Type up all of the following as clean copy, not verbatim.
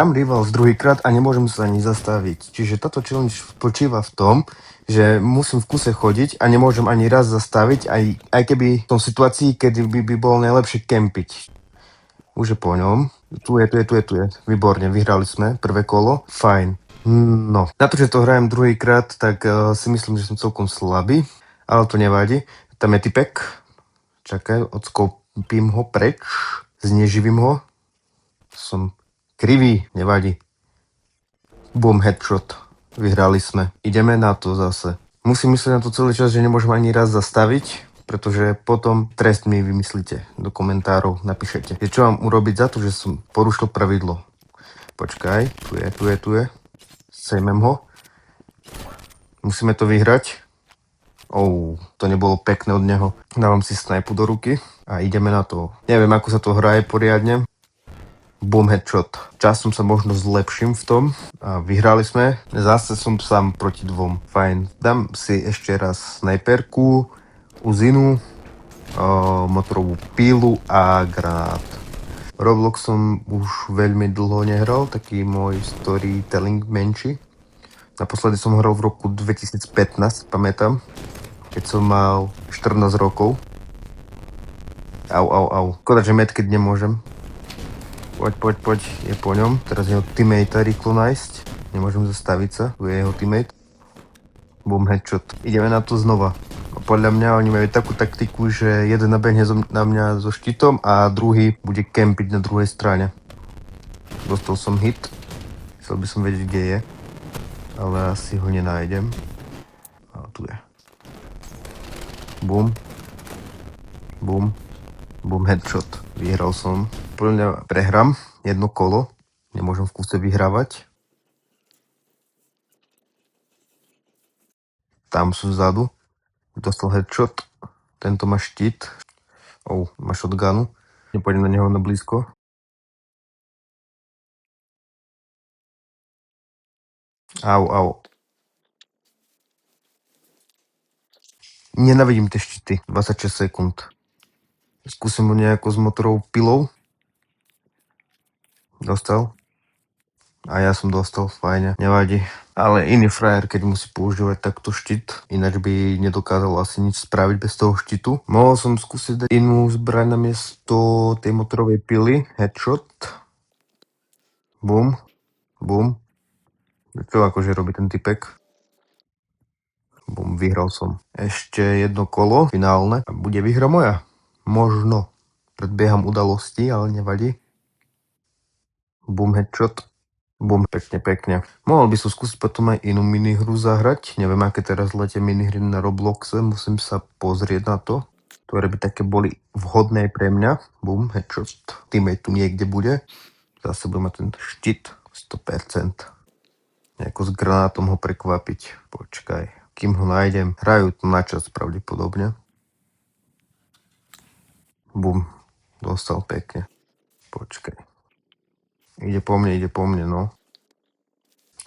Mám rivals druhýkrát a nemôžem sa ani zastaviť. Čiže táto challenge spočíva v tom, že musím v kuse chodiť a nemôžem ani raz zastaviť, aj keby v tom situácii, kedy by bolo najlepšie kempiť. Už je po ňom. Tu je. Výborne, vyhrali sme prvé kolo. Fajn. No, na to, že to hrajem druhýkrát, tak si myslím, že som celkom slabý, ale to nevadí. Tam je typek. Čakaj, odskopím ho preč. Zneživím ho. Som krivý, nevadí. Boom, headshot. Vyhrali sme. Ideme na to zase. Musím myslieť na to celý čas, že nemôžem ani raz zastaviť, pretože potom trest mi vymyslíte. Do komentárov napíšete. Čo mám urobiť za to, že som porušil pravidlo? Počkaj, tu je. Sejmem ho. Musíme to vyhrať. To nebolo pekné od neho. Dávam si snajpu do ruky a ideme na to. Neviem, ako sa to hraje poriadne. Boom, headshot. Časom sa možno zlepším v tom a vyhrali sme. Zase som sám proti dvom. Fajn. Dám si ešte raz snajperku, uzinu, motorovú pílu a granát. Roblox som už veľmi dlho nehral, taký môj storytelling menší. Naposledy som hral v roku 2015, pamätám, keď som mal 14 rokov. Au. Škoda, že medkit nemôžem. Poď, je po ňom. Teraz jeho teammate rýchlo nájsť. Nemôžem zastaviť sa, tu je jeho teammate. Boom, headshot. Ideme na to znova. Podľa mňa oni majú takú taktiku, že jeden nabehne na mňa so štítom a druhý bude kempiť na druhej strane. Dostal som hit. Chcel by som vedieť, kde je. Ale asi ho nenájdem. A tu je. Boom, headshot. Vyhral som. Podľa mňa prehrám jedno kolo. Nemôžem v kuse vyhrávať. Tam sú vzadu. Dostal headshot. Tento má štít. Má shotgunu. Nepôjdem na neho na blízko. Au. Nenávidím tie štíty. 26 sekúnd. Skúsim ho nejako s motorovou pilou. Dostal. A ja som dostal, fajne, nevadí. Ale iný frajer, keď musí používať takto štít, ináč by nedokázal asi nič spraviť bez toho štítu. Mohol som skúsiť dať inú zbraň na miesto tej motorovej pily. Headshot. Boom. Čo akože robí ten typek? Boom, vyhral som. Ešte jedno kolo, finálne. A bude výhra moja. Možno. Predbieham udalosti, ale nevadí. Boom, headshot. Boom, pekne. Mohol by som skúsiť potom aj inú minihru zahrať. Neviem, aké teraz letia minihry na Robloxe. Musím sa pozrieť na to, ktoré by také boli vhodné pre mňa. Boom, headshot. Teammate tu niekde bude. Zase budem mať ten štít 100%. Nejako s granátom ho prekvapiť. Počkaj, kým ho nájdem. Hrajú tu na čas pravdepodobne. Boom, dostal pekne. Počkaj. Ide po mne, no.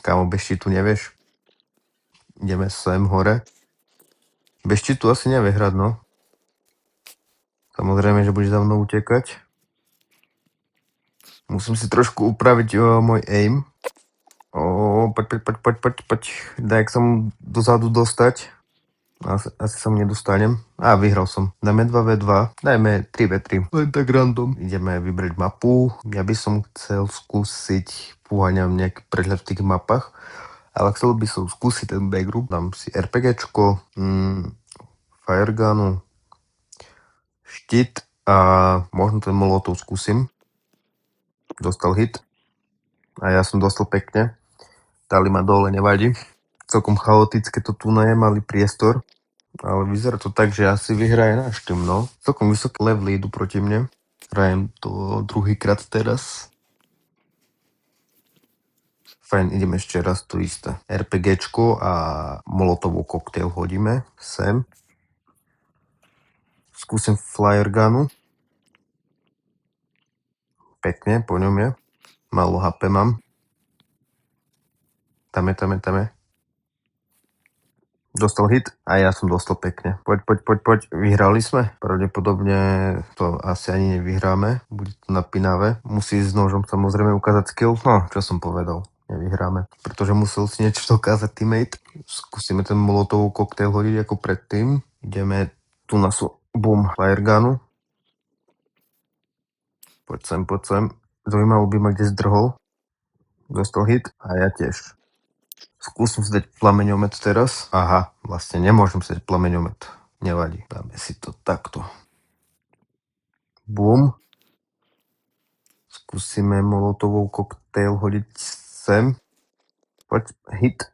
Kámo, bez štítu nevieš? Ideme sem hore. Bez štítu asi nevie hrať, no. Samozrejme, že budeš za mnou utekať. Musím si trošku upraviť môj aim. Poď. Daj sa mu dozadu dostať. Asi sa mu nedostanem. Vyhral som. Dáme 2v2. Dajme 3v3. Len tak random. Ideme vybrať mapu. Ja by som chcel skúsiť púhaňam nejaký prehľad v tých mapách. Ale chcel by som skúsiť ten backgroup. Dám si RPGčko, firegunu, štít a možno ten molotov skúsim. Dostal hit. A ja som dostal pekne. Dali ma dole, nevadí. Celkom chaotické to tu je, malý priestor. Ale vyzerá to tak, že asi vyhraje náš tým, no. Celkom vysoké levely idú proti mne. Hrajem to druhýkrát teraz. Fajn, ideme ešte raz to isté. RPGčko a molotovú koktail hodíme sem. Skúsim flyergunu. Pekne, po ňom je. Malo HP mám. Tam je. Dostal hit a ja som dostal pekne. Poď. Vyhrali sme? Pravdepodobne to asi ani nevyhráme. Bude to napínavé. Musí s nožom samozrejme ukázať skill. No, čo som povedal. Nevyhráme. Pretože musel si niečo dokázať teammate. Skúsime ten molotový koktail hodiť ako predtým. Ideme tu na boom firegunu. Poď sem. Zaujímalo by ma, kde zdrhol. Dostal hit a ja tiež. Skúsim si dať plameňomet teraz. Aha, vlastne nemôžem si dať plameňomet. Nevadí, dáme si to takto. Bum. Skúsime molotovou koktail hodiť sem. Poď, hit.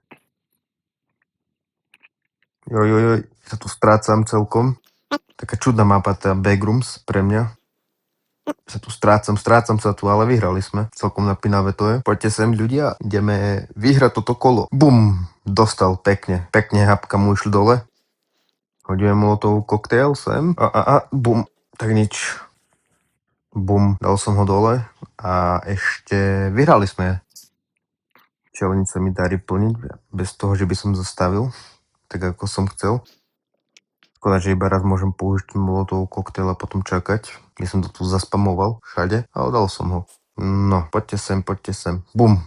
Joj, sa tu strácam celkom. Taká čudná mapa, tá Backrooms pre mňa. Sa tu strácam sa tu, ale vyhrali sme. Celkom napínavé to je. Poďte sem, ľudia, ideme vyhrať toto kolo. Bum, dostal pekne. Pekne hapka mu išli dole. Hodíme molotovú koktail sem. Bum, tak nič. Bum, dal som ho dole a ešte vyhrali sme. Challenge sa mi darí plniť bez toho, že by som zastavil, tak ako som chcel. Škoda, že iba raz môžem použiť molotovú koktail a potom čakať. Ja som to tu zaspamoval všade, ale dal som ho. No, poďte sem. Bum,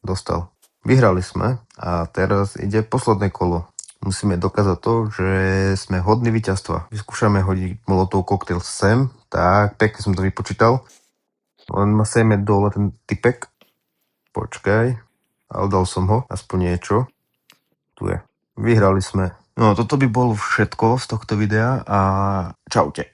dostal. Vyhrali sme a teraz ide posledné kolo. Musíme dokázať to, že sme hodní víťazstva. Vyskúšame hodiť molotovú koktail sem. Tak, pekne som to vypočítal. Len ma sejme dole ten typek. Počkaj. Ale dal som ho, aspoň niečo. Tu je. Vyhrali sme. No, toto by bolo všetko z tohto videa a čaute.